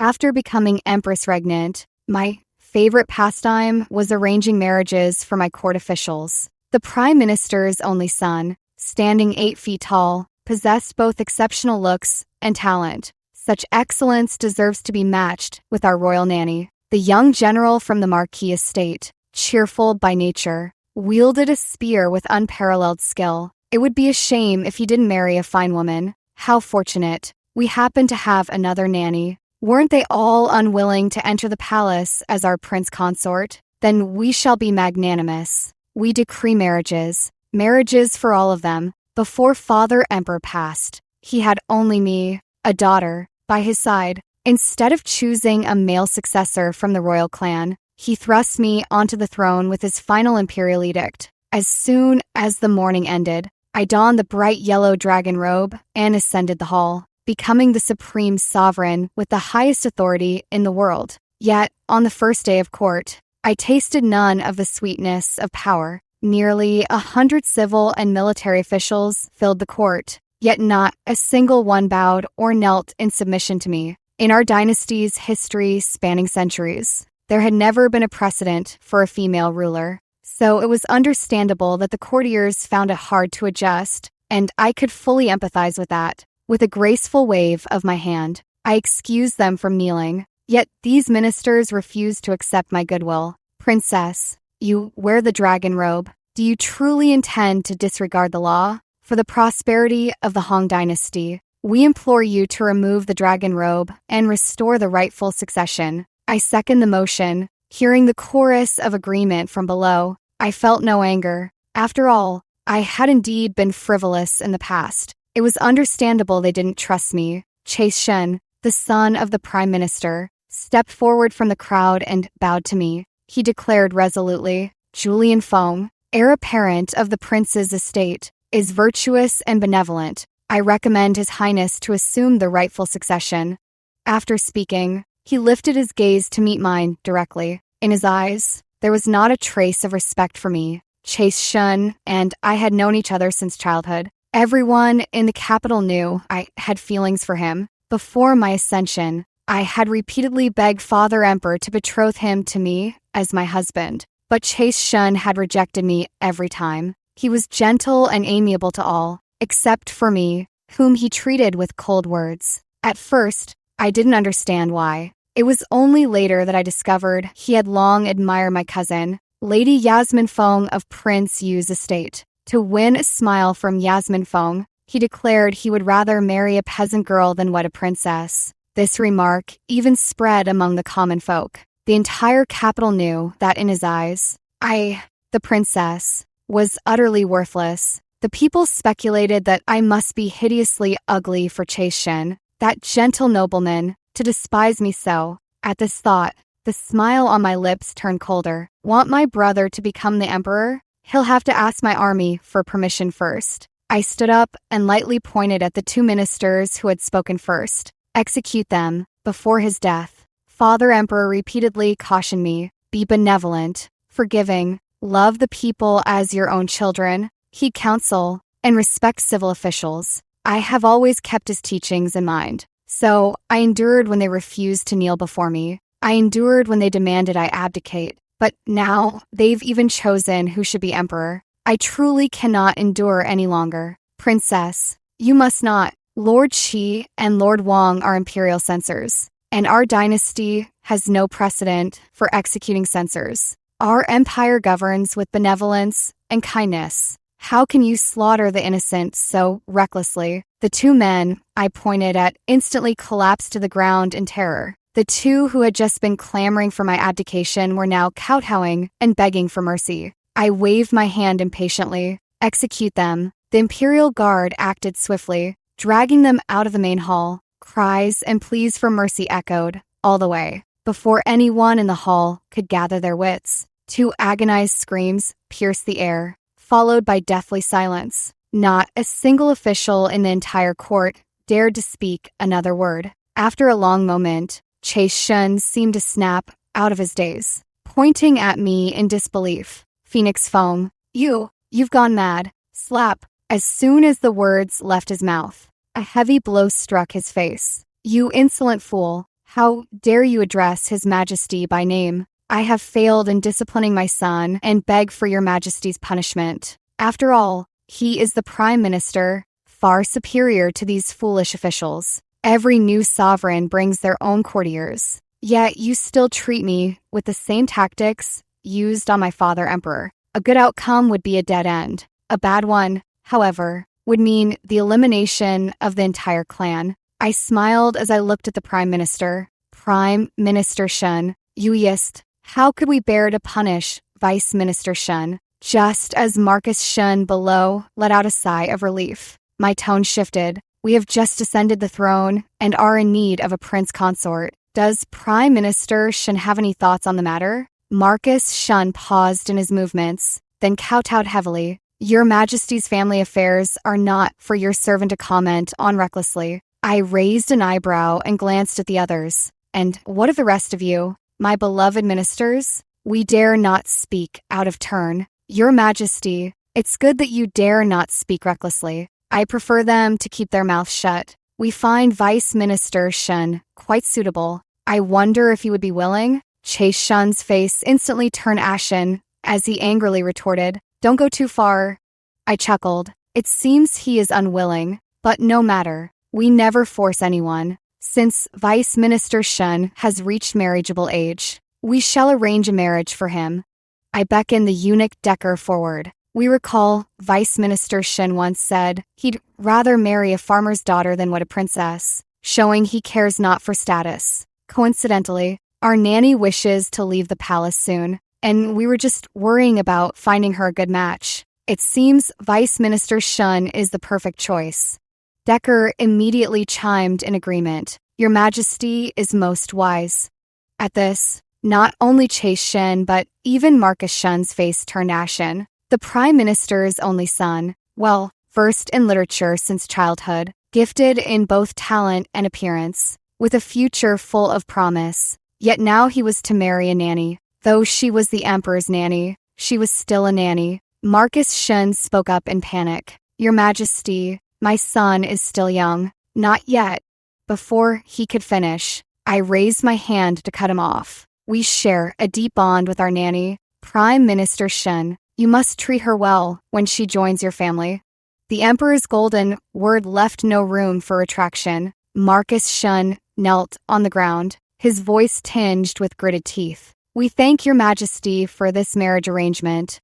After becoming Empress regnant, my favorite pastime was arranging marriages for my court officials. The Prime Minister's only son, standing 8 feet tall, possessed both exceptional looks and talent. Such excellence deserves to be matched with our royal nanny. The young general from the Marquis estate, cheerful by nature, wielded a spear with unparalleled skill. It would be a shame if he didn't marry a fine woman. How fortunate. We happen to have another nanny. Weren't they all unwilling to enter the palace as our prince consort? Then we shall be magnanimous. We decree marriages for all of them. Before Father Emperor passed, he had only me, a daughter, by his side. Instead of choosing a male successor from the royal clan, he thrust me onto the throne with his final imperial edict. As soon as the morning ended, I donned the bright yellow dragon robe and ascended the hall, becoming the supreme sovereign with the highest authority in the world. Yet, on the first day of court, I tasted none of the sweetness of power. Nearly 100 civil and military officials filled the court, yet not a single one bowed or knelt in submission to me. In our dynasty's history spanning centuries, there had never been a precedent for a female ruler, so it was understandable that the courtiers found it hard to adjust, and I could fully empathize with that. With a graceful wave of my hand, I excused them from kneeling, yet these ministers refused to accept my goodwill. Princess, you wear the dragon robe. Do you truly intend to disregard the law? For the prosperity of the Han dynasty, we implore you to remove the dragon robe and restore the rightful succession. I second the motion. Hearing the chorus of agreement from below, I felt no anger. After all, I had indeed been frivolous in the past. It was understandable they didn't trust me. Chase Shen, the son of the Prime Minister, stepped forward from the crowd and bowed to me. He declared resolutely, Julian Feng, heir apparent of the prince's estate, is virtuous and benevolent. I recommend His Highness to assume the rightful succession. After speaking, he lifted his gaze to meet mine directly. In his eyes, there was not a trace of respect for me. Chase Shun and I had known each other since childhood. Everyone in the capital knew I had feelings for him. Before my ascension, I had repeatedly begged Father Emperor to betroth him to me as my husband, but Chase Shun had rejected me every time. He was gentle and amiable to all, except for me, whom he treated with cold words. At first, I didn't understand why. It was only later that I discovered he had long admired my cousin, Lady Yasmin Feng of Prince Yu's estate. To win a smile from Yasmin Feng, he declared he would rather marry a peasant girl than wed a princess. This remark even spread among the common folk. The entire capital knew that in his eyes, the princess, was utterly worthless. The people speculated that I must be hideously ugly for Chase Shen, that gentle nobleman, to despise me so. At this thought, the smile on my lips turned colder. Want my brother to become the emperor? He'll have to ask my army for permission first. I stood up and lightly pointed at the 2 ministers who had spoken first. Execute them before his death. Father Emperor repeatedly cautioned me, be benevolent, forgiving, love the people as your own children, heed counsel, and respect civil officials. I have always kept his teachings in mind. So I endured when they refused to kneel before me. I endured when they demanded I abdicate. But now they've even chosen who should be emperor. I truly cannot endure any longer. Princess, you must not. Lord Qi and Lord Wang are imperial censors, and our dynasty has no precedent for executing censors. Our empire governs with benevolence and kindness. How can you slaughter the innocent so recklessly? The 2 men I pointed at instantly collapsed to the ground in terror. The 2 who had just been clamoring for my abdication were now kowtowing and begging for mercy. I waved my hand impatiently. Execute them. The Imperial Guard acted swiftly, dragging them out of the main hall. Cries and pleas for mercy echoed all the way. Before anyone in the hall could gather their wits, 2 agonized screams pierced the air, followed by deathly silence. Not a single official in the entire court dared to speak another word. After a long moment, Chase Shun seemed to snap out of his daze, pointing at me in disbelief. Phoenix Feng, you've gone mad. Slap. As soon as the words left his mouth, a heavy blow struck his face. You insolent fool. How dare you address His Majesty by name? I have failed in disciplining my son and beg for your Majesty's punishment. After all, he is the Prime Minister, far superior to these foolish officials. Every new sovereign brings their own courtiers. Yet you still treat me with the same tactics used on my father emperor. A good outcome would be a dead end. A bad one, however, would mean the elimination of the entire clan. I smiled as I looked at the Prime Minister. Prime Minister Shun, Yuist, how could we bear to punish Vice Minister Shun? Just as Marcus Shun below let out a sigh of relief. My tone shifted. We have just ascended the throne and are in need of a prince consort. Does Prime Minister Shun have any thoughts on the matter? Marcus Shun paused in his movements, then kowtowed heavily. Your Majesty's family affairs are not for your servant to comment on recklessly. I raised an eyebrow and glanced at the others. And what of the rest of you, my beloved ministers? We dare not speak out of turn. Your Majesty, it's good that you dare not speak recklessly. I prefer them to keep their mouths shut. We find Vice Minister Shun quite suitable. I wonder if he would be willing? Chase Shun's face instantly turned ashen as he angrily retorted, "Don't go too far." I chuckled. It seems he is unwilling, but no matter. We never force anyone. Since Vice Minister Shun has reached marriageable age, we shall arrange a marriage for him. I beckoned the eunuch Decker forward. We recall Vice Minister Shun once said he'd rather marry a farmer's daughter than what a princess, showing he cares not for status. Coincidentally, our nanny wishes to leave the palace soon, and we were just worrying about finding her a good match. It seems Vice Minister Shun is the perfect choice. Decker immediately chimed in agreement. Your Majesty is most wise. At this, not only Chase Shen, but even Marcus Shun's face turned ashen. The Prime Minister's only son, well, versed in literature since childhood, gifted in both talent and appearance, with a future full of promise. Yet now he was to marry a nanny. Though she was the Emperor's nanny, she was still a nanny. Marcus Shun spoke up in panic. Your Majesty, my son is still young. Not yet. Before he could finish, I raised my hand to cut him off. We share a deep bond with our nanny, Prime Minister Shun. You must treat her well when she joins your family. The Emperor's golden word left no room for retraction. Marcus Shun knelt on the ground, his voice tinged with gritted teeth. We thank your Majesty for this marriage arrangement.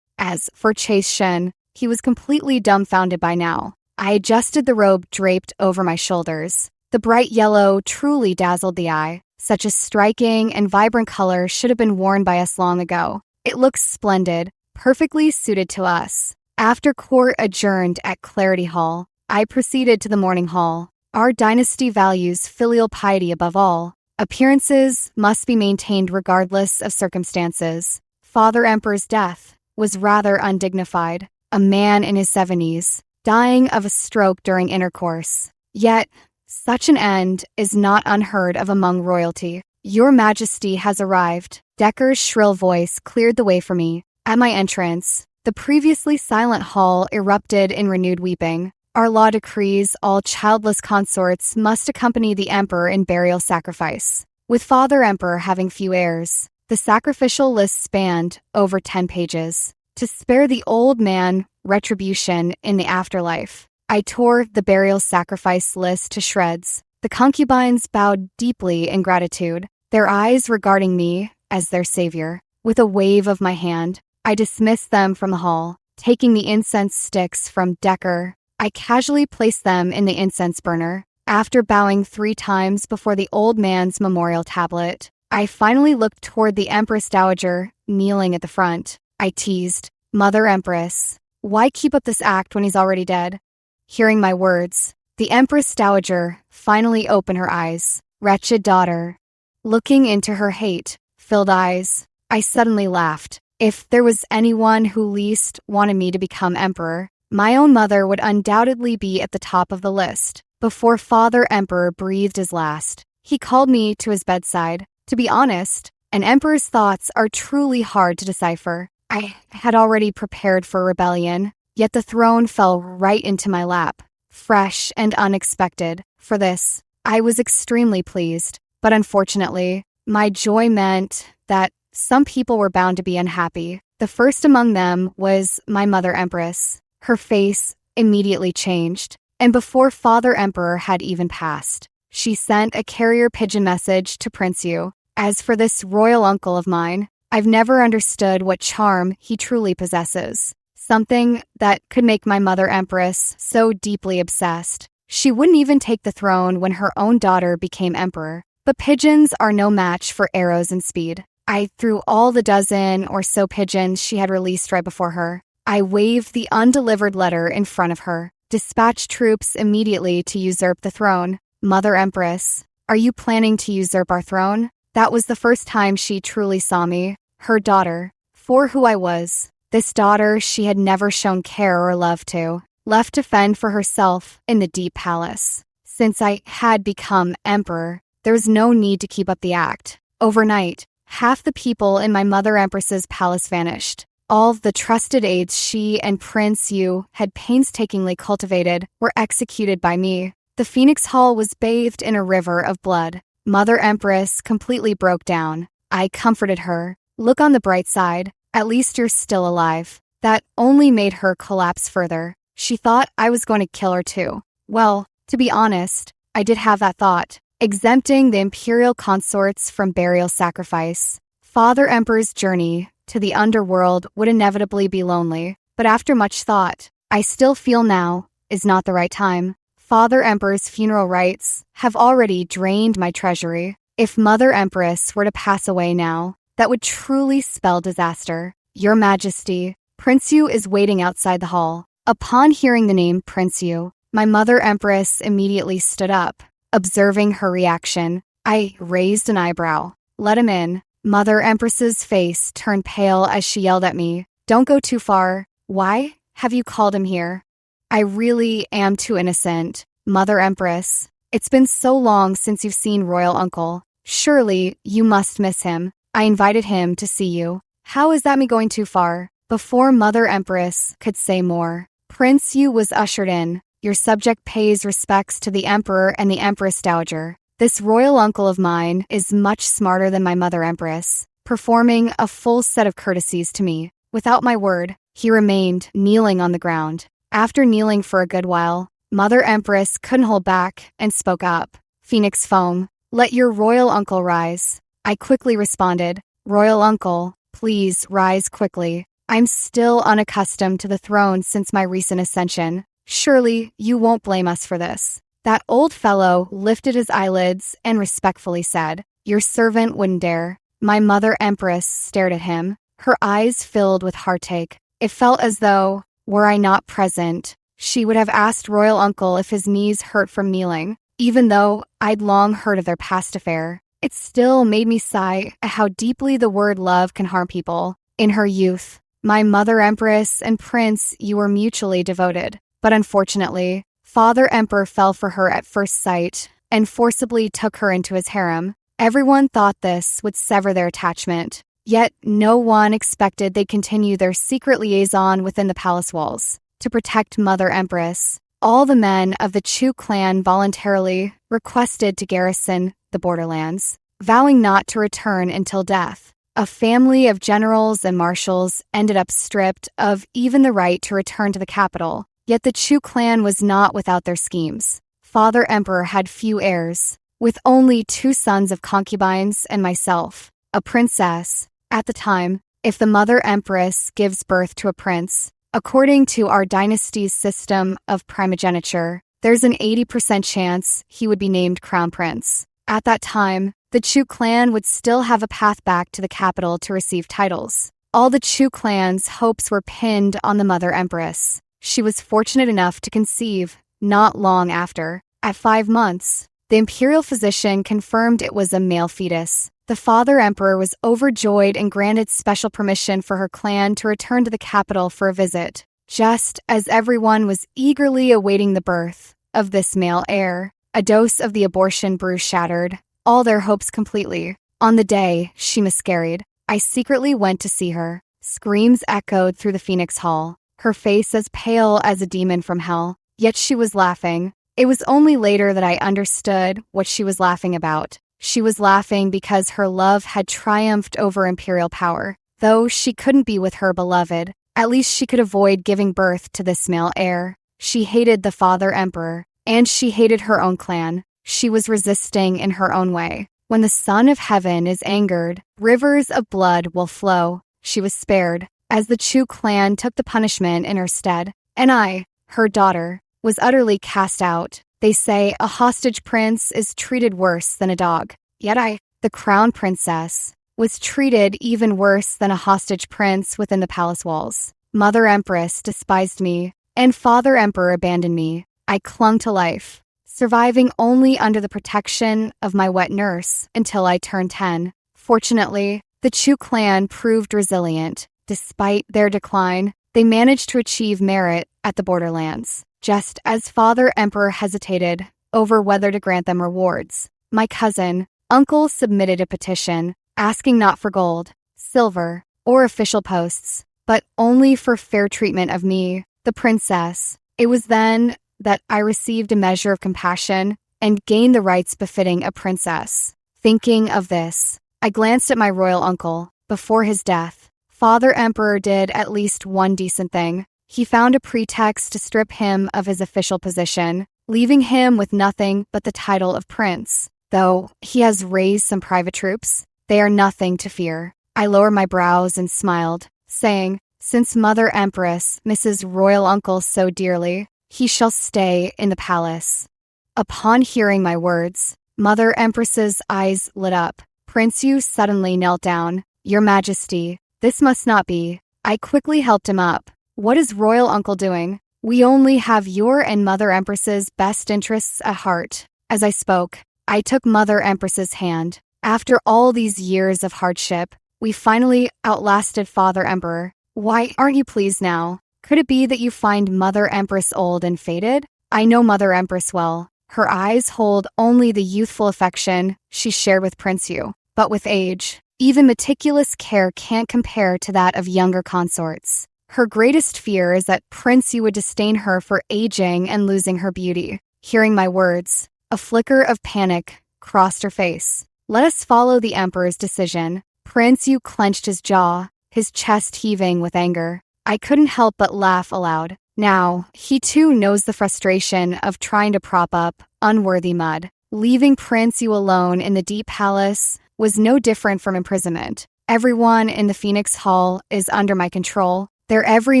As for Chase Shun, he was completely dumbfounded by now. I adjusted the robe draped over my shoulders. The bright yellow truly dazzled the eye. Such a striking and vibrant color should have been worn by us long ago. It looks splendid, perfectly suited to us. After court adjourned at Clarity Hall, I proceeded to the morning hall. Our dynasty values filial piety above all. Appearances must be maintained regardless of circumstances. Father Emperor's death was rather undignified. A man in his 70s, dying of a stroke during intercourse. Yet, such an end is not unheard of among royalty. Your Majesty has arrived. Decker's shrill voice cleared the way for me. At my entrance, the previously silent hall erupted in renewed weeping. Our law decrees all childless consorts must accompany the Emperor in burial sacrifice. With Father Emperor having few heirs, the sacrificial list spanned over 10 pages. To spare the old man retribution in the afterlife, I tore the burial sacrifice list to shreds. The concubines bowed deeply in gratitude, their eyes regarding me as their savior. With a wave of my hand, I dismissed them from the hall. Taking the incense sticks from Decker, I casually placed them in the incense burner. After bowing 3 times before the old man's memorial tablet, I finally looked toward the Empress Dowager kneeling at the front. I teased, "Mother Empress, why keep up this act when he's already dead?" Hearing my words, the Empress Dowager finally opened her eyes. Wretched daughter. Looking into her hate-filled eyes, I suddenly laughed. If there was anyone who least wanted me to become emperor, my own mother would undoubtedly be at the top of the list. Before Father Emperor breathed his last, he called me to his bedside. To be honest, an emperor's thoughts are truly hard to decipher. I had already prepared for rebellion, yet the throne fell right into my lap, fresh and unexpected. For this, I was extremely pleased. But unfortunately, my joy meant that some people were bound to be unhappy. The first among them was my mother Empress. Her face immediately changed, and before Father Emperor had even passed, she sent a carrier pigeon message to Prince Yu. As for this royal uncle of mine, I've never understood what charm he truly possesses. Something that could make my mother Empress so deeply obsessed. She wouldn't even take the throne when her own daughter became emperor. But pigeons are no match for arrows and speed. I threw all the dozen or so pigeons she had released right before her. I waved the undelivered letter in front of her, dispatched troops immediately to usurp the throne. Mother Empress, are you planning to usurp our throne? That was the first time she truly saw me, her daughter, for who I was. This daughter she had never shown care or love to, left to fend for herself in the deep palace. Since I had become emperor, there was no need to keep up the act. Overnight, half the people in my mother Empress's palace vanished. All the trusted aides she and Prince Yu had painstakingly cultivated were executed by me. The Phoenix Hall was bathed in a river of blood. Mother Empress completely broke down. I comforted her. Look on the bright side. At least you're still alive. That only made her collapse further. She thought I was going to kill her too. Well, to be honest, I did have that thought. Exempting the imperial consorts from burial sacrifice. Father Emperor's journey to the underworld would inevitably be lonely, but after much thought, I still feel now is not the right time. Father Emperor's funeral rites have already drained my treasury. If Mother Empress were to pass away now, that would truly spell disaster. Your Majesty, Prince Yu is waiting outside the hall. Upon hearing the name Prince Yu, my Mother Empress immediately stood up. Observing her reaction, I raised an eyebrow. Let him in. Mother Empress's face turned pale as she yelled at me. Don't go too far. Why have you called him here? I really am too innocent. Mother Empress, it's been so long since you've seen Royal Uncle. Surely you must miss him. I invited him to see you. How is that me going too far? Before Mother Empress could say more, Prince Yu was ushered in. Your subject pays respects to the Emperor and the Empress Dowager. This royal uncle of mine is much smarter than my Mother Empress, performing a full set of courtesies to me. Without my word, he remained kneeling on the ground. After kneeling for a good while, Mother Empress couldn't hold back and spoke up. Phoenix Foam, let your royal uncle rise. I quickly responded, Royal uncle, please rise quickly. I'm still unaccustomed to the throne since my recent ascension. Surely you won't blame us for this. That old fellow lifted his eyelids and respectfully said, Your servant wouldn't dare. My Mother Empress stared at him, her eyes filled with heartache. It felt as though, were I not present, she would have asked Royal Uncle if his knees hurt from kneeling. Even though I'd long heard of their past affair, it still made me sigh at how deeply the word love can harm people. In her youth, my Mother Empress and Prince Yu were mutually devoted. But unfortunately, Father Emperor fell for her at first sight and forcibly took her into his harem. Everyone thought this would sever their attachment, yet no one expected they'd continue their secret liaison within the palace walls. To protect Mother Empress, all the men of the Chu clan voluntarily requested to garrison the borderlands, vowing not to return until death. A family of generals and marshals ended up stripped of even the right to return to the capital. Yet the Chu clan was not without their schemes. Father Emperor had few heirs, with only 2 sons of concubines and myself, a princess. At the time, if the Mother Empress gives birth to a prince, according to our dynasty's system of primogeniture, there's an 80% chance he would be named crown prince. At that time, the Chu clan would still have a path back to the capital to receive titles. All the Chu clan's hopes were pinned on the Mother Empress. She was fortunate enough to conceive not long after. At 5 months, the imperial physician confirmed it was a male fetus. The Father Emperor was overjoyed and granted special permission for her clan to return to the capital for a visit, just as everyone was eagerly awaiting the birth of this male heir. A dose of the abortion brew shattered all their hopes completely. On the day she miscarried, I secretly went to see her. Screams echoed through the Phoenix Hall, her face as pale as a demon from hell, yet she was laughing. It was only later that I understood what she was laughing about. She was laughing because her love had triumphed over imperial power. Though she couldn't be with her beloved, at least she could avoid giving birth to this male heir. She hated the father emperor, and she hated her own clan. She was resisting in her own way. When the Son of Heaven is angered, rivers of blood will flow. She was spared, as the Chu clan took the punishment in her stead. And I, her daughter, was utterly cast out. They say a hostage prince is treated worse than a dog. Yet I, the crown princess, was treated even worse than a hostage prince within the palace walls. Mother Empress despised me, and Father Emperor abandoned me. I clung to life, surviving only under the protection of my wet nurse until I turned 10. Fortunately, the Chu clan proved resilient. Despite their decline, they managed to achieve merit at the borderlands, just as Father Emperor hesitated over whether to grant them rewards. My cousin, uncle submitted a petition, asking not for gold, silver, or official posts, but only for fair treatment of me, the princess. It was then that I received a measure of compassion and gained the rights befitting a princess. Thinking of this, I glanced at my royal uncle. Before his death, Father Emperor did at least one decent thing. He found a pretext to strip him of his official position, leaving him with nothing but the title of prince. Though he has raised some private troops, they are nothing to fear. I lowered my brows and smiled, saying, since Mother Empress misses royal uncle so dearly, he shall stay in the palace. Upon hearing my words, Mother Empress's eyes lit up. Prince Yu suddenly knelt down. Your Majesty, this must not be. I quickly helped him up. What is royal uncle doing? We only have your and Mother Empress's best interests at heart. As I spoke, I took Mother Empress's hand. After all these years of hardship, we finally outlasted Father Emperor. Why aren't you pleased now? Could it be that you find Mother Empress old and faded? I know Mother Empress well. Her eyes hold only the youthful affection she shared with Prince Yu. But with age, even meticulous care can't compare to that of younger consorts. Her greatest fear is that Prince Yu would disdain her for aging and losing her beauty. Hearing my words, a flicker of panic crossed her face. Let us follow the Emperor's decision. Prince Yu clenched his jaw, his chest heaving with anger. I couldn't help but laugh aloud. Now, he too knows the frustration of trying to prop up unworthy mud. Leaving Prince Yu alone in the deep palace was no different from imprisonment. Everyone in the Phoenix Hall is under my control, their every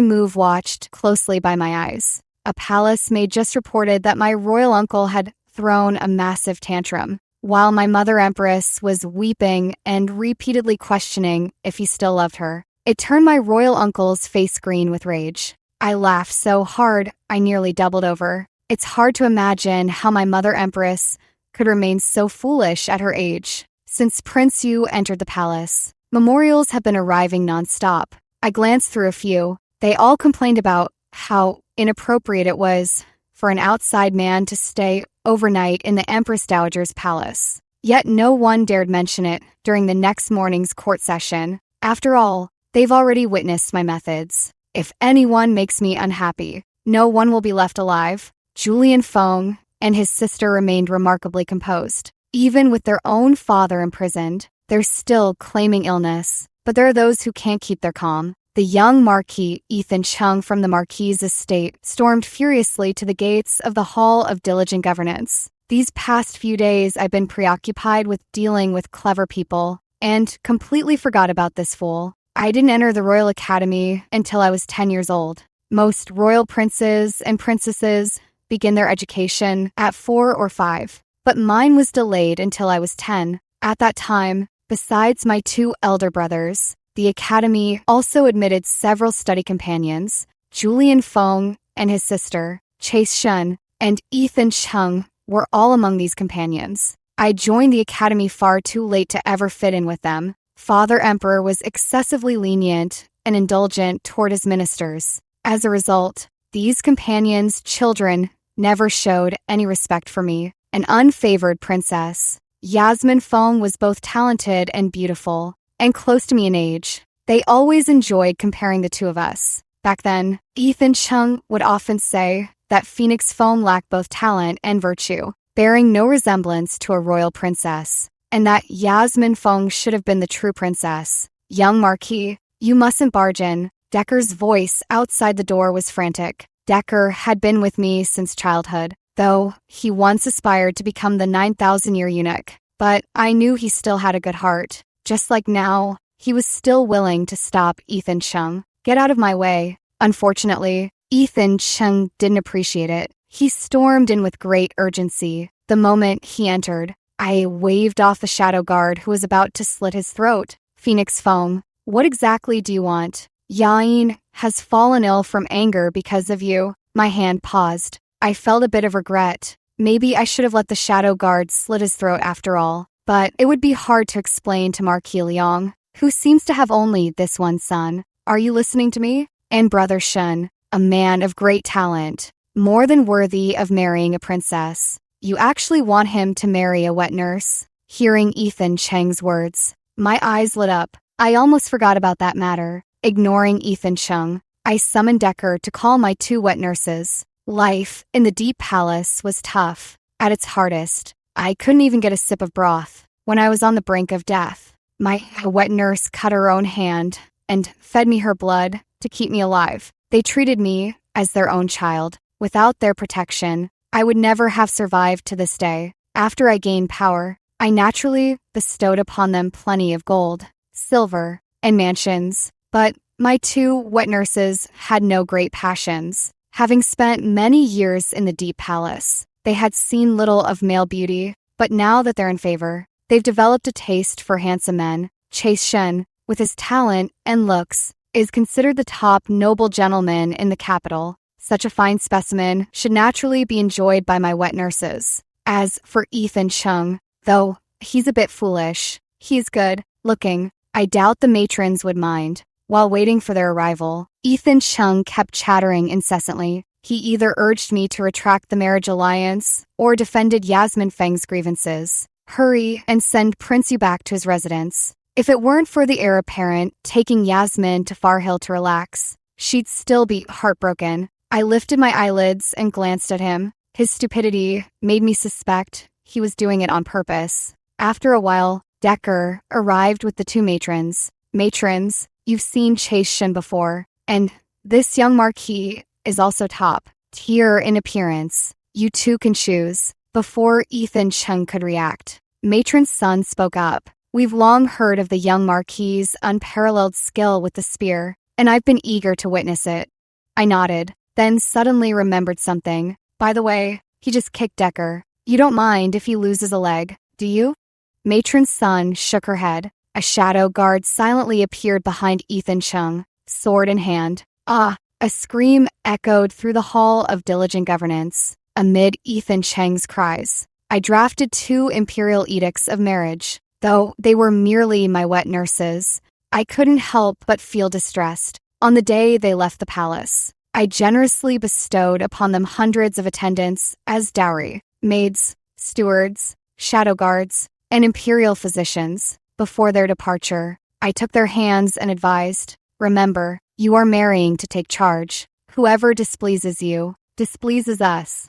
move watched closely by my eyes. A palace maid just reported that my royal uncle had thrown a massive tantrum, while my Mother Empress was weeping and repeatedly questioning if he still loved her. It turned my royal uncle's face green with rage. I laughed so hard I nearly doubled over. It's hard to imagine how my Mother Empress could remain so foolish at her age. Since Prince Yu entered the palace, memorials have been arriving nonstop. I glanced through a few. They all complained about how inappropriate it was for an outside man to stay overnight in the Empress Dowager's palace. Yet no one dared mention it during the next morning's court session. After all, they've already witnessed my methods. If anyone makes me unhappy, no one will be left alive. Julian Feng and his sister remained remarkably composed. Even with their own father imprisoned, they're still claiming illness. But there are those who can't keep their calm. The young Marquis Ethan Chung from the Marquis' estate stormed furiously to the gates of the Hall of Diligent Governance. These past few days I've been preoccupied with dealing with clever people, and completely forgot about this fool. I didn't enter the Royal Academy until I was 10 years old. Most royal princes and princesses begin their education at 4 or 5, but mine was delayed until I was 10. At that time, besides my 2 elder brothers, the Academy also admitted several study companions. Julian Feng and his sister, Chase Shun, and Ethan Chung were all among these companions. I joined the Academy far too late to ever fit in with them. Father Emperor was excessively lenient and indulgent toward his ministers. As a result, these companions' children never showed any respect for me, an unfavored princess. Yasmin Feng was both talented and beautiful, and close to me in age. They always enjoyed comparing the two of us. Back then, Ethan Chung would often say that Phoenix Feng lacked both talent and virtue, bearing no resemblance to a royal princess. and that Yasmin Feng should have been the true princess. Young Marquis, you mustn't barge in. Decker's voice outside the door was frantic. Decker had been with me since childhood, though he once aspired to become the 9,000-year eunuch. But I knew he still had a good heart. Just like now, he was still willing to stop Ethan Chung. Get out of my way. Unfortunately, Ethan Chung didn't appreciate it. He stormed in with great urgency. The moment he entered, I waved off the shadow guard who was about to slit his throat. Phoenix Foam, what exactly do you want? Yain has fallen ill from anger because of you. My hand paused. I felt a bit of regret. Maybe I should have let the shadow guard slit his throat after all. But it would be hard to explain to Marquis Liang, who seems to have only this one son. Are you listening to me? And Brother Shen, a man of great talent, more than worthy of marrying a princess. You actually want him to marry a wet nurse? Hearing Ethan Cheng's words, my eyes lit up. I almost forgot about that matter. Ignoring Ethan Chung, I summoned Decker to call my 2 wet nurses. Life in the Deep Palace was tough. At its hardest, I couldn't even get a sip of broth. When I was on the brink of death, my wet nurse cut her own hand and fed me her blood to keep me alive. They treated me as their own child. Without their protection, I would never have survived to this day. After I gained power, I naturally bestowed upon them plenty of gold, silver, and mansions. But my 2 wet nurses had no great passions. Having spent many years in the Deep Palace, they had seen little of male beauty, but now that they're in favor, they've developed a taste for handsome men. Chase Shen, with his talent and looks, is considered the top noble gentleman in the capital. Such a fine specimen should naturally be enjoyed by my wet nurses. As for Ethan Chung, though he's a bit foolish, he's good looking. I doubt the matrons would mind. While waiting for their arrival, Ethan Chung kept chattering incessantly. He either urged me to retract the marriage alliance or defended Yasmin Feng's grievances. Hurry and send Prince Yu back to his residence. If it weren't for the heir apparent taking Yasmin to Far Hill to relax, she'd still be heartbroken. I lifted my eyelids and glanced at him. His stupidity made me suspect he was doing it on purpose. After a while, Decker arrived with the 2 matrons. Matrons, you've seen Chase Shen before, and this young Marquis is also top tier in appearance. You 2 can choose. Before Ethan Chung could react, Matron's son spoke up. We've long heard of the young Marquis's unparalleled skill with the spear, and I've been eager to witness it. I nodded, then suddenly remembered something. By the way, he just kicked Decker. You don't mind if he loses a leg, do you? Matron's son shook her head. A shadow guard silently appeared behind Ethan Chung, sword in hand. Ah! A scream echoed through the hall of diligent governance. Amid Ethan Cheng's cries, I drafted 2 imperial edicts of marriage. Though they were merely my wet nurses, I couldn't help but feel distressed. On the day they left the palace, I generously bestowed upon them hundreds of attendants as dowry, maids, stewards, shadow guards, and imperial physicians. Before their departure, I took their hands and advised, remember, you are marrying to take charge. Whoever displeases you, displeases us.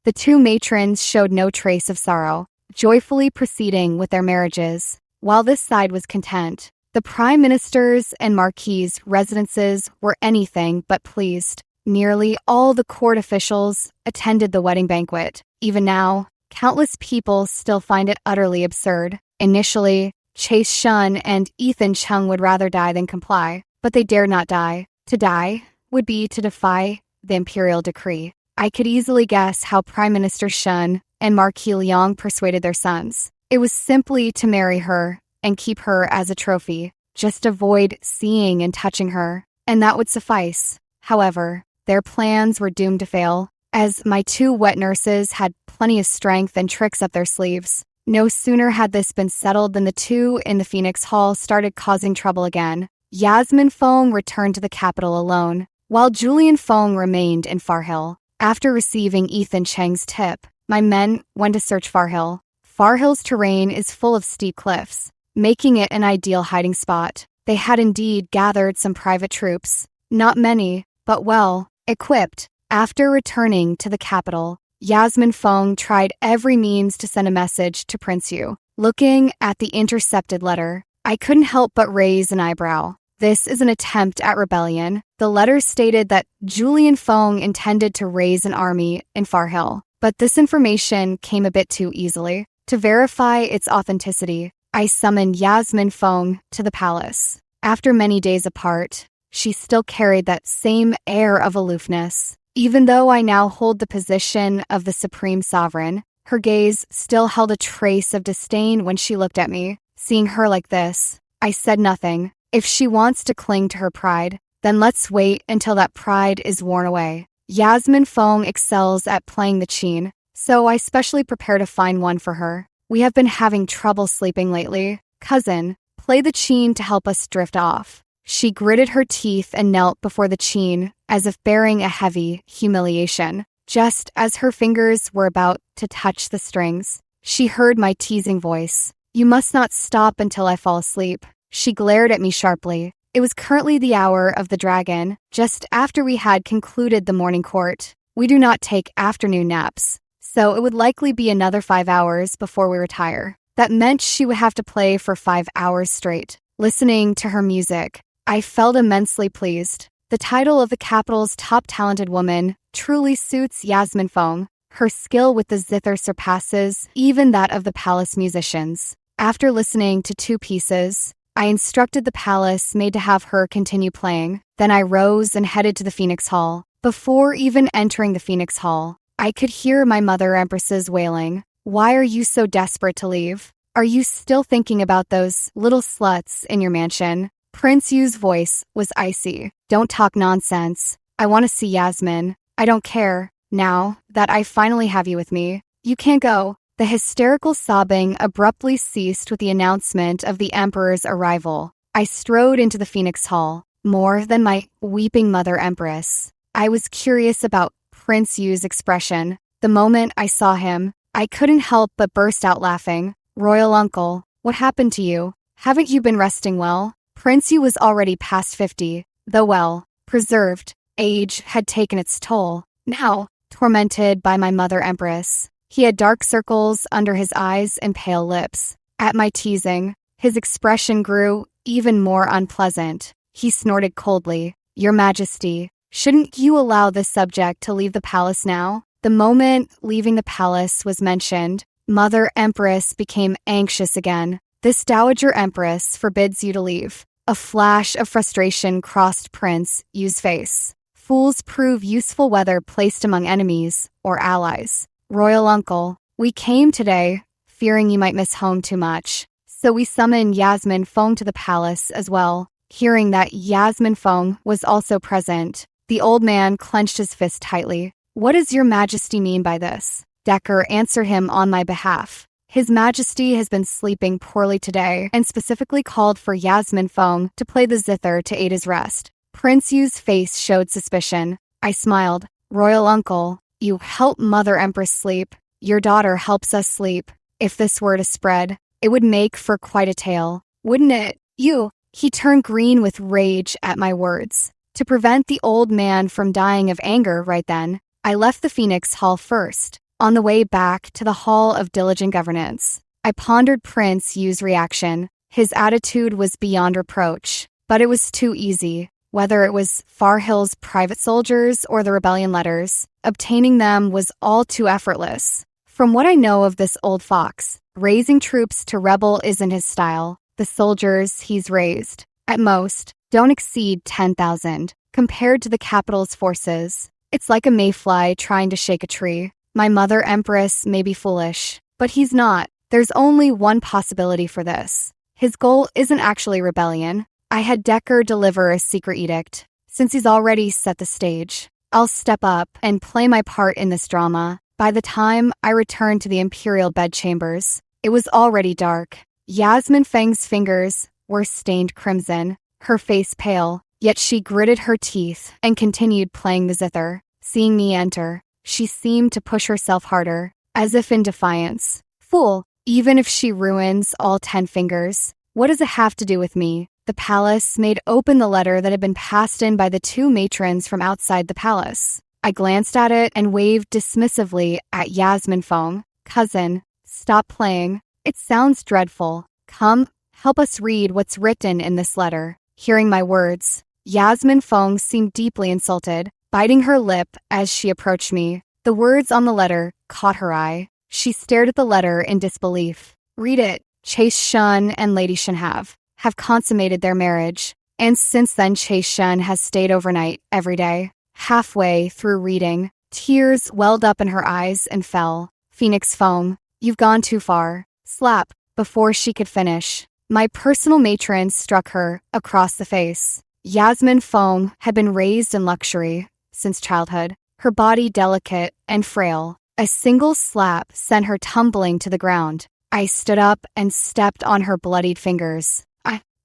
The 2 matrons showed no trace of sorrow, joyfully proceeding with their marriages. While this side was content, the prime minister's and marquis' residences were anything but pleased. Nearly all the court officials attended the wedding banquet. Even now, countless people still find it utterly absurd. Initially, Chase Shun and Ethan Chung would rather die than comply, but they dared not die. To die would be to defy the imperial decree. I could easily guess how Prime Minister Shun and Marquis Liang persuaded their sons. It was simply to marry her and keep her as a trophy. Just avoid seeing and touching her, and that would suffice. However, their plans were doomed to fail, as my 2 wet nurses had plenty of strength and tricks up their sleeves. No sooner had this been settled than the 2 in the Phoenix Hall started causing trouble again. Yasmin Fong returned to the capital alone, while Julian Fong remained in Far Hill. After receiving Ethan Cheng's tip, my men went to search Far Hill. Far Hill's terrain is full of steep cliffs, making it an ideal hiding spot. They had indeed gathered some private troops, not many, but well equipped. After returning to the capital, Yasmin Fong tried every means to send a message to Prince Yu. Looking at the intercepted letter, I couldn't help but raise an eyebrow. This is an attempt at rebellion. The letter stated that Julian Fong intended to raise an army in Farhill, but this information came a bit too easily. To verify its authenticity, I summoned Yasmin Fong to the palace. After many days apart, she still carried that same air of aloofness. Even though I now hold the position of the supreme sovereign, her gaze still held a trace of disdain when she looked at me. Seeing her like this, I said nothing. If she wants to cling to her pride, then let's wait until that pride is worn away. Yasmin Fong excels at playing the qin, so I specially prepared a fine one for her. We have been having trouble sleeping lately. Cousin, play the qin to help us drift off. She gritted her teeth and knelt before the qin, as if bearing a heavy humiliation. Just as her fingers were about to touch the strings, she heard my teasing voice. You must not stop until I fall asleep. She glared at me sharply. It was currently the hour of the dragon, just after we had concluded the morning court. We do not take afternoon naps, so it would likely be another 5 hours before we retire. That meant she would have to play for 5 hours straight. Listening to her music, I felt immensely pleased. The title of the capital's top talented woman truly suits Yasmin Fong. Her skill with the zither surpasses even that of the palace musicians. After listening to 2 pieces, I instructed the palace maid to have her continue playing. Then I rose and headed to the Phoenix Hall. Before even entering the Phoenix Hall, I could hear my mother Empress's wailing. Why are you so desperate to leave? Are you still thinking about those little sluts in your mansion? Prince Yu's voice was icy. Don't talk nonsense. I want to see Yasmin. I don't care. Now that I finally have you with me, you can't go. The hysterical sobbing abruptly ceased with the announcement of the Emperor's arrival. I strode into the Phoenix Hall. More than my weeping mother Empress, I was curious about Prince Yu's expression. The moment I saw him, I couldn't help but burst out laughing. Royal uncle, what happened to you? Haven't you been resting well? Prince Yu was already past 50, though well preserved. Age had taken its toll. Now, tormented by my mother Empress, he had dark circles under his eyes and pale lips. At my teasing, his expression grew even more unpleasant. He snorted coldly. Your Majesty, shouldn't you allow this subject to leave the palace now? The moment leaving the palace was mentioned, Mother Empress became anxious again. This Dowager Empress forbids you to leave. A flash of frustration crossed Prince Yu's face. Fools prove useful whether placed among enemies or allies. Royal uncle, we came today, fearing you might miss home too much. So we summoned Yasmin Fong to the palace as well. Hearing that Yasmin Fong was also present, the old man clenched his fist tightly. What does your Majesty mean by this? Decker answered him on my behalf. His Majesty has been sleeping poorly today and specifically called for Yasmin Fong to play the zither to aid his rest. Prince Yu's face showed suspicion. I smiled. Royal uncle, you help Mother Empress sleep. Your daughter helps us sleep. If this were to spread, it would make for quite a tale, wouldn't it? He turned green with rage at my words. To prevent the old man from dying of anger right then, I left the Phoenix Hall first. On the way back to the Hall of Diligent Governance, I pondered Prince Yu's reaction. His attitude was beyond reproach, but it was too easy. Whether it was Farhill's private soldiers or the rebellion letters, obtaining them was all too effortless. From what I know of this old fox, raising troops to rebel isn't his style. The soldiers he's raised, at most, don't exceed 10,000. Compared to the capital's forces, it's like a mayfly trying to shake a tree. My mother Empress may be foolish, but he's not. There's only one possibility for this. His goal isn't actually rebellion. I had Decker deliver a secret edict. Since he's already set the stage, I'll step up and play my part in this drama. By the time I returned to the imperial bedchambers, it was already dark. Yasmin Feng's fingers were stained crimson, her face pale, yet she gritted her teeth and continued playing the zither. Seeing me enter, she seemed to push herself harder, as if in defiance. Fool, even if she ruins all 10 fingers, what does it have to do with me? The palace maid opened the letter that had been passed in by the 2 matrons from outside the palace. I glanced at it and waved dismissively at Yasmin Fong. Cousin, stop playing. It sounds dreadful. Come, help us read what's written in this letter. Hearing my words, Yasmin Feng seemed deeply insulted, biting her lip as she approached me. The words on the letter caught her eye. She stared at the letter in disbelief. Read it. Chase Shun and Lady Shen have consummated their marriage. And since then Chase Shun has stayed overnight every day. Halfway through reading, tears welled up in her eyes and fell. Phoenix Feng, you've gone too far. Slap. Before she could finish, my personal matron struck her across the face. Yasmin Feng had been raised in luxury since childhood, her body delicate and frail. A single slap sent her tumbling to the ground. I stood up and stepped on her bloodied fingers.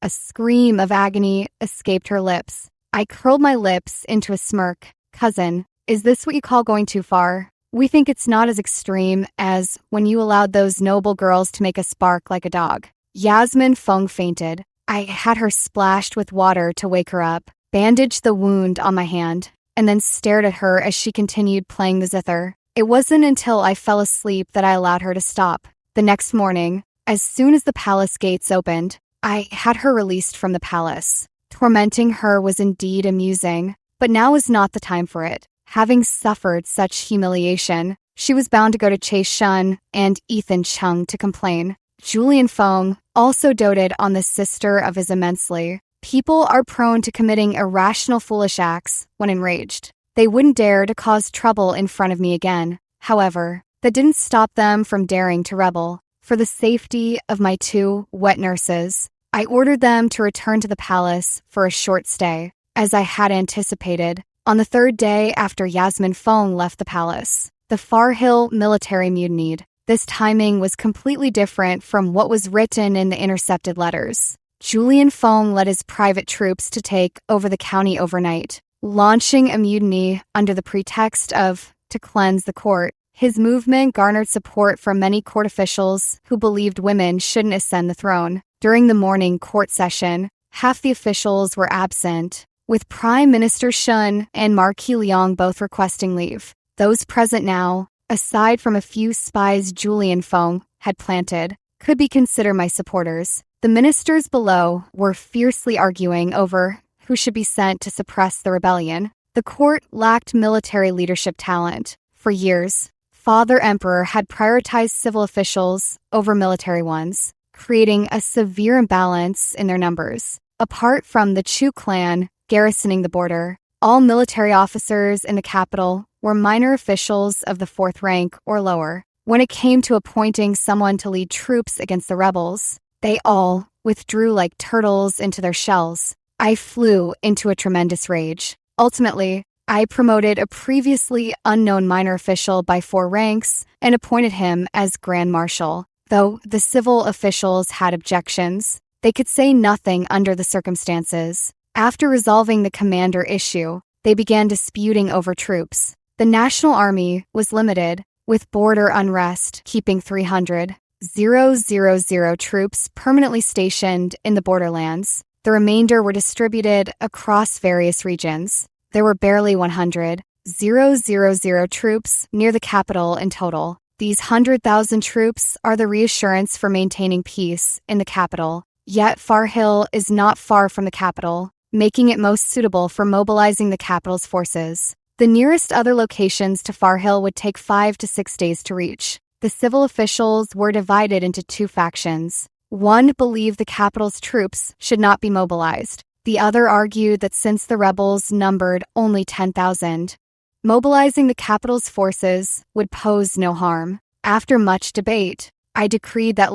A scream of agony escaped her lips. I curled my lips into a smirk. Cousin, is this what you call going too far? We think it's not as extreme as when you allowed those noble girls to make us bark like a dog. Yasmin Feng fainted. I had her splashed with water to wake her up, bandaged the wound on my hand, and then stared at her as she continued playing the zither. It wasn't until I fell asleep that I allowed her to stop. The next morning, as soon as the palace gates opened, I had her released from the palace. Tormenting her was indeed amusing, but now was not the time for it. Having suffered such humiliation, she was bound to go to Chase Shun and Ethan Chung to complain. Julian Feng also doted on the sister of his immensely. People are prone to committing irrational foolish acts when enraged. They wouldn't dare to cause trouble in front of me again. However, that didn't stop them from daring to rebel. For the safety of my two wet nurses, I ordered them to return to the palace for a short stay. As I had anticipated, on the third day after Yasmin Feng left the palace, the Far Hill military mutinied. This timing was completely different from what was written in the intercepted letters. Julian Feng led his private troops to take over the county overnight, launching a mutiny under the pretext of to cleanse the court. His movement garnered support from many court officials who believed women shouldn't ascend the throne. During the morning court session, half the officials were absent, with Prime Minister Shun and Marquis Liang both requesting leave. Those present now, aside from a few spies Julian Feng had planted, could be considered my supporters. The ministers below were fiercely arguing over who should be sent to suppress the rebellion. The court lacked military leadership talent. For years, Father Emperor had prioritized civil officials over military ones, creating a severe imbalance in their numbers. Apart from the Chu clan garrisoning the border, all military officers in the capital were minor officials of the fourth rank or lower. When it came to appointing someone to lead troops against the rebels, they all withdrew like turtles into their shells. I flew into a tremendous rage. Ultimately, I promoted a previously unknown minor official by 4 ranks and appointed him as Grand Marshal. Though the civil officials had objections, they could say nothing under the circumstances. After resolving the commander issue, they began disputing over troops. The National Army was limited, with border unrest keeping 300,000 troops permanently stationed in the borderlands. The remainder were distributed across various regions. There were barely 100,000 troops near the capital in total. These 100,000 troops are the reassurance for maintaining peace in the capital. Yet Far Hill is not far from the capital, making it most suitable for mobilizing the capital's forces. The nearest other locations to Far Hill would take 5 to 6 days to reach. The civil officials were divided into 2 factions. One believed the capital's troops should not be mobilized. The other argued that since the rebels numbered only 10,000, mobilizing the capital's forces would pose no harm. After much debate, I decreed that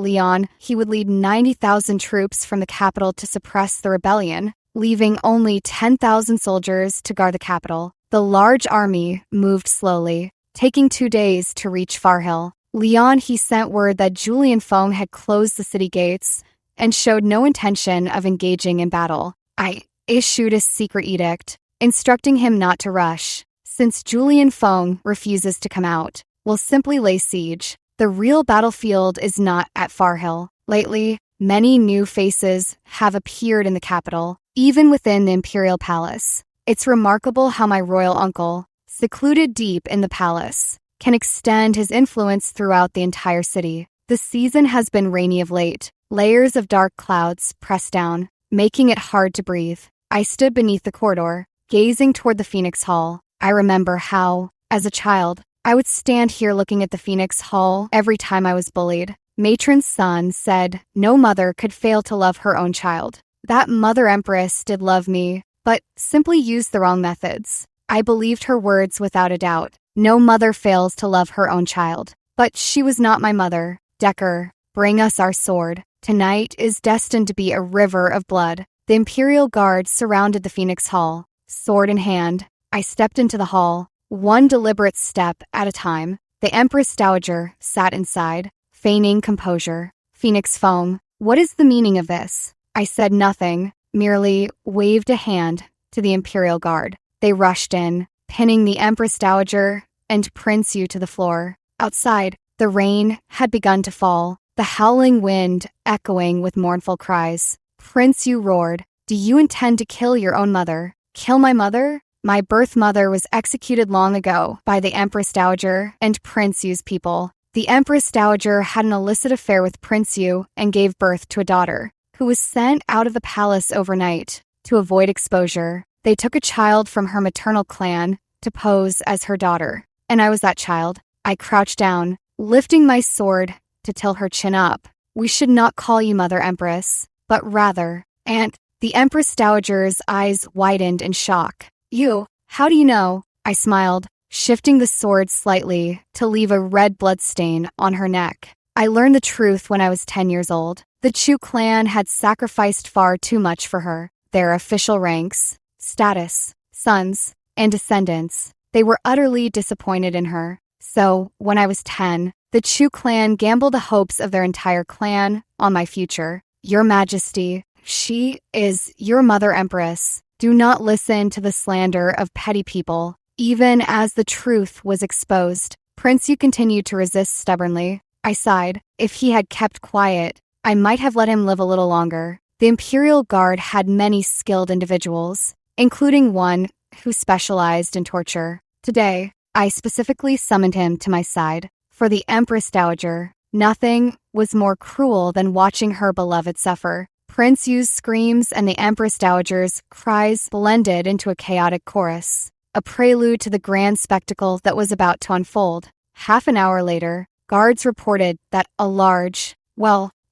he would lead 90,000 troops from the capital to suppress the rebellion, leaving only 10,000 soldiers to guard the capital. The large army moved slowly, taking 2 days to reach Far Hill. He sent word that Julian Feng had closed the city gates and showed no intention of engaging in battle. I issued a secret edict, instructing him not to rush. Since Julian Feng refuses to come out, we'll simply lay siege. The real battlefield is not at Far Hill. Lately, many new faces have appeared in the capital, even within the imperial palace. It's remarkable how my royal uncle, secluded deep in the palace, can extend his influence throughout the entire city. The season has been rainy of late. Layers of dark clouds press down, making it hard to breathe. I stood beneath the corridor, gazing toward the Phoenix Hall. I remember how, as a child, I would stand here looking at the Phoenix Hall every time I was bullied. Matron's son said no mother could fail to love her own child. That Mother Empress did love me, but simply used the wrong methods. I believed her words without a doubt. No mother fails to love her own child. But she was not my mother. Decker, bring us our sword. Tonight is destined to be a river of blood. The Imperial Guard surrounded the Phoenix Hall. Sword in hand, I stepped into the hall, one deliberate step at a time. The Empress Dowager sat inside, feigning composure. Phoenix foam, what is the meaning of this? I said nothing, merely waved a hand to the Imperial Guard. They rushed in, pinning the Empress Dowager and Prince Yu to the floor. Outside, the rain had begun to fall, the howling wind echoing with mournful cries. Prince Yu roared, "Do you intend to kill your own mother?" "Kill my mother? My birth mother was executed long ago by the Empress Dowager and Prince Yu's people. The Empress Dowager had an illicit affair with Prince Yu and gave birth to a daughter, who was sent out of the palace overnight. To avoid exposure, they took a child from her maternal clan to pose as her daughter. And I was that child. I crouched down, lifting my sword to tilt her chin up. We should not call you Mother Empress, but rather, Aunt." The Empress Dowager's eyes widened in shock. "You, how do you know?" I smiled, shifting the sword slightly to leave a red blood stain on her neck. "I learned the truth when I was 10 years old. The Chu clan had sacrificed far too much for her. Their official ranks, status, sons, and descendants. They were utterly disappointed in her. So, when I was 10, the Chu clan gambled the hopes of their entire clan on my future. Your Majesty, she is your Mother Empress. Do not listen to the slander of petty people." Even as the truth was exposed, Prince Yu continued to resist stubbornly. I sighed. If he had kept quiet, I might have let him live a little longer. The Imperial Guard had many skilled individuals, including one who specialized in torture. Today, I specifically summoned him to my side. For the Empress Dowager, nothing was more cruel than watching her beloved suffer. Prince Yu's screams and the Empress Dowager's cries blended into a chaotic chorus, a prelude to the grand spectacle that was about to unfold. Half an hour later, guards reported that a large,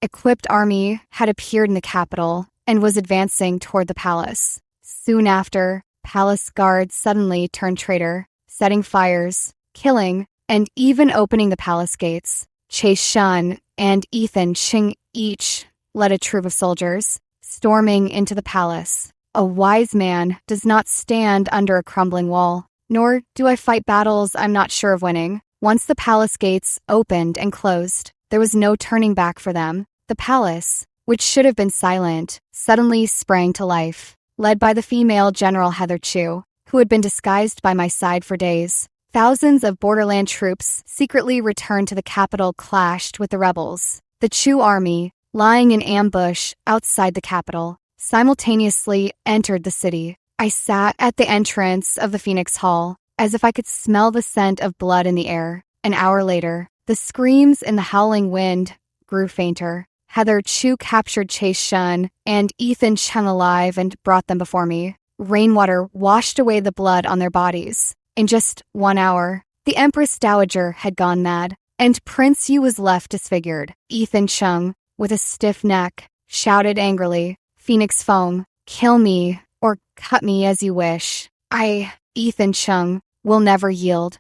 equipped army had appeared in the capital and was advancing toward the palace. Soon after, palace guards suddenly turned traitor, setting fires, killing, and even opening the palace gates. Chase Shun and Ethan Ching each led a troop of soldiers, storming into the palace. A wise man does not stand under a crumbling wall, nor do I fight battles I'm not sure of winning. Once the palace gates opened and closed, there was no turning back for them. The palace, which should have been silent, suddenly sprang to life, led by the female General Heather Chu, who had been disguised by my side for days. Thousands of borderland troops secretly returned to the capital, clashed with the rebels. The Chu army, lying in ambush outside the capital, simultaneously entered the city. I sat at the entrance of the Phoenix Hall, as if I could smell the scent of blood in the air. An hour later, the screams in the howling wind grew fainter. Heather Chu captured Chase Shun and Ethan Chen alive and brought them before me. Rainwater washed away the blood on their bodies. In just 1 hour, the Empress Dowager had gone mad, and Prince Yu was left disfigured. Ethan Chung, with a stiff neck, shouted angrily, "Phoenix foam, kill me or cut me as you wish. Ethan Chung, will never yield."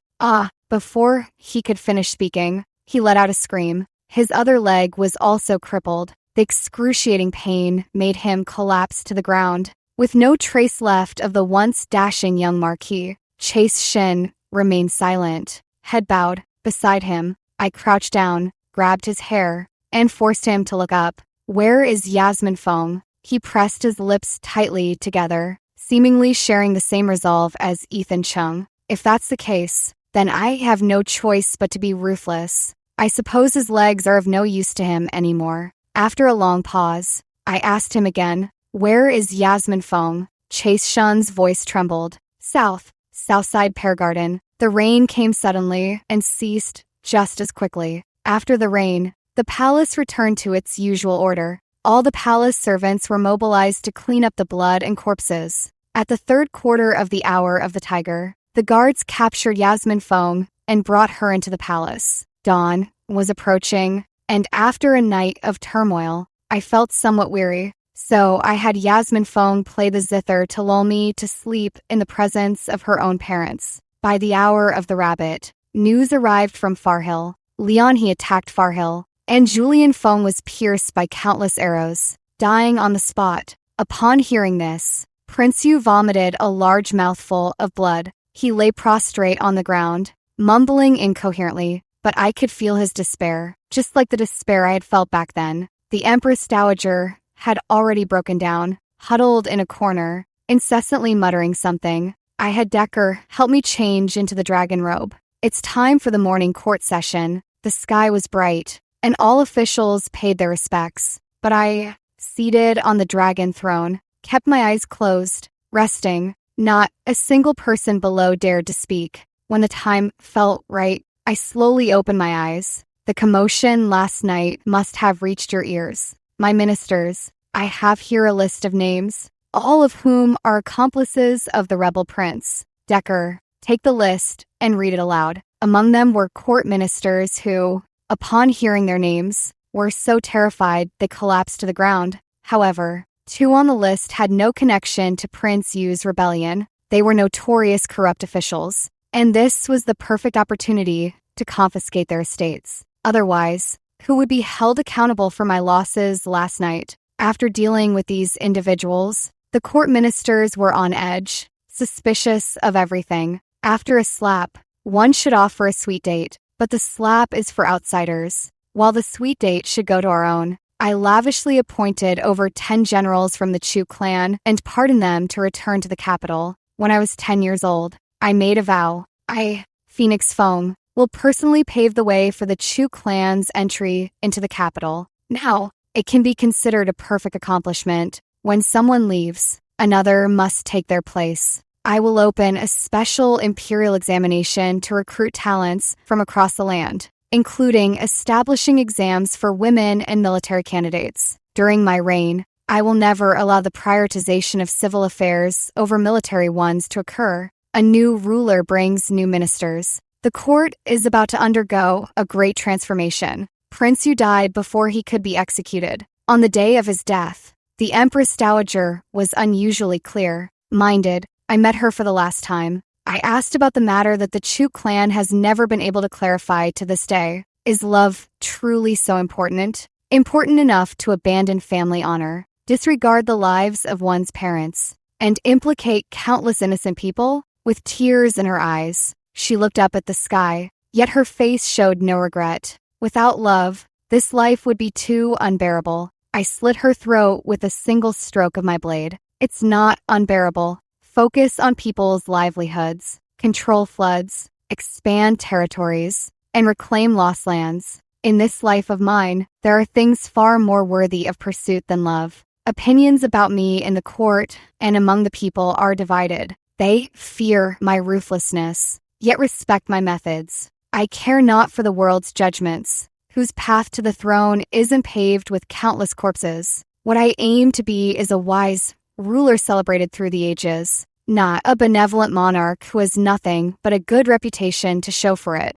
Before he could finish speaking, he let out a scream. His other leg was also crippled. The excruciating pain made him collapse to the ground. With no trace left of the once dashing young Marquis, Chase Shin remained silent, head bowed. Beside him, I crouched down, grabbed his hair, and forced him to look up. "Where is Yasmin Fong?" He pressed his lips tightly together, seemingly sharing the same resolve as Ethan Chung. "If that's the case, then I have no choice but to be ruthless. I suppose his legs are of no use to him anymore." After a long pause, I asked him again, "Where is Yasmin Fong?" Chase Shun's voice trembled. Southside Pear Garden." The rain came suddenly and ceased just as quickly. After the rain, the palace returned to its usual order. All the palace servants were mobilized to clean up the blood and corpses. At the third quarter of the hour of the tiger, the guards captured Yasmin Fong and brought her into the palace. Dawn was approaching, and after a night of turmoil, I felt somewhat weary. So I had Yasmin Fong play the zither to lull me to sleep in the presence of her own parents. By the hour of the rabbit, news arrived from Farhill. Leon he attacked Farhill, and Julian Fong was pierced by countless arrows, dying on the spot. Upon hearing this, Prince Yu vomited a large mouthful of blood. He lay prostrate on the ground, mumbling incoherently, but I could feel his despair, just like the despair I had felt back then. The Empress Dowager had already broken down, huddled in a corner, incessantly muttering something. I had Decker help me change into the dragon robe. It's time for the morning court session. The sky was bright, and all officials paid their respects. But I, seated on the dragon throne, kept my eyes closed, resting. Not a single person below dared to speak. When the time felt right, I slowly opened my eyes. The commotion last night must have reached your ears. My ministers, I have here a list of names, all of whom are accomplices of the rebel prince. Decker, take the list and read it aloud. Among them were court ministers who, upon hearing their names, were so terrified they collapsed to the ground. However, 2 on the list had no connection to Prince Yu's rebellion. They were notorious corrupt officials, and this was the perfect opportunity to confiscate their estates. Otherwise, who would be held accountable for my losses last night? After dealing with these individuals, the court ministers were on edge, suspicious of everything. After a slap, one should offer a sweet date, but the slap is for outsiders, while the sweet date should go to our own. I lavishly appointed over 10 generals from the Chu clan and pardoned them to return to the capital. When I was 10 years old, I made a vow. I, Phoenix Fong, will personally pave the way for the Chu clan's entry into the capital. Now, it can be considered a perfect accomplishment. When someone leaves, another must take their place. I will open a special imperial examination to recruit talents from across the land, including establishing exams for women and military candidates. During my reign, I will never allow the prioritization of civil affairs over military ones to occur. A new ruler brings new ministers. The court is about to undergo a great transformation. Prince Yu died before he could be executed. On the day of his death, the Empress Dowager was unusually clear-minded. I met her for the last time. I asked about the matter that the Chu clan has never been able to clarify to this day. Is love truly so important? Important enough to abandon family honor, disregard the lives of one's parents, and implicate countless innocent people? With tears in her eyes, she looked up at the sky, yet her face showed no regret. Without love, this life would be too unbearable. I slit her throat with a single stroke of my blade. It's not unbearable. Focus on people's livelihoods, control floods, expand territories, and reclaim lost lands. In this life of mine, there are things far more worthy of pursuit than love. Opinions about me in the court and among the people are divided. They fear my ruthlessness, yet respect my methods. I care not for the world's judgments, whose path to the throne isn't paved with countless corpses. What I aim to be is a wise ruler celebrated through the ages, not a benevolent monarch who has nothing but a good reputation to show for it.